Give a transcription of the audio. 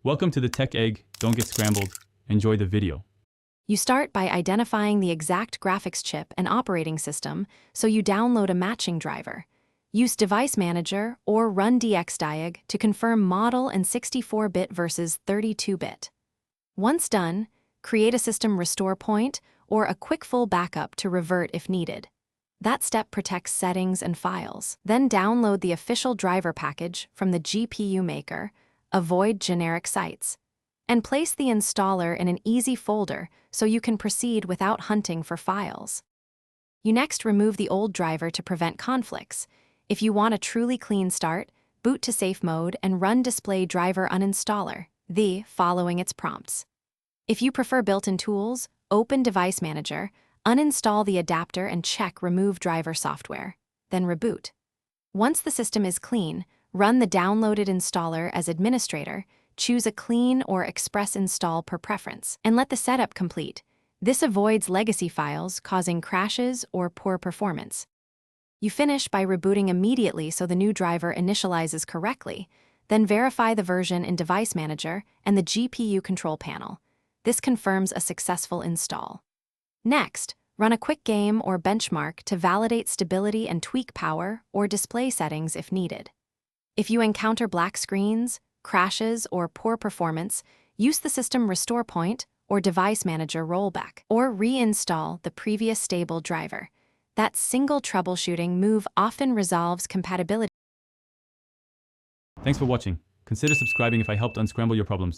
Welcome to the Tech Egg. Don't get scrambled. Enjoy the video. You start by identifying the exact graphics chip and operating system, so you download a matching driver. Use Device Manager or run DXDiag to confirm model and 64-bit versus 32-bit. Once done, create a system restore point or a quick full backup to revert if needed. That step protects settings and files. Then download the official driver package from the GPU maker, avoid generic sites, and place the installer in an easy folder so you can proceed without hunting for files. You next remove the old driver to prevent conflicts. If you want a truly clean start, boot to safe mode and run display driver uninstaller, following its prompts. If you prefer built-in tools, open Device Manager, uninstall the adapter and check Remove Driver Software, then reboot. Once the system is clean, run the downloaded installer as administrator, choose a clean or express install per preference, and let the setup complete. This avoids legacy files causing crashes or poor performance. You finish by rebooting immediately so the new driver initializes correctly, then verify the version in Device Manager and the GPU control panel. This confirms a successful install. Next, run a quick game or benchmark to validate stability and tweak power or display settings if needed. If you encounter black screens, crashes, or poor performance, use the system restore point or Device Manager rollback, or reinstall the previous stable driver. That single troubleshooting move often resolves compatibility. Thanks for watching. Consider subscribing if I helped unscramble your problems.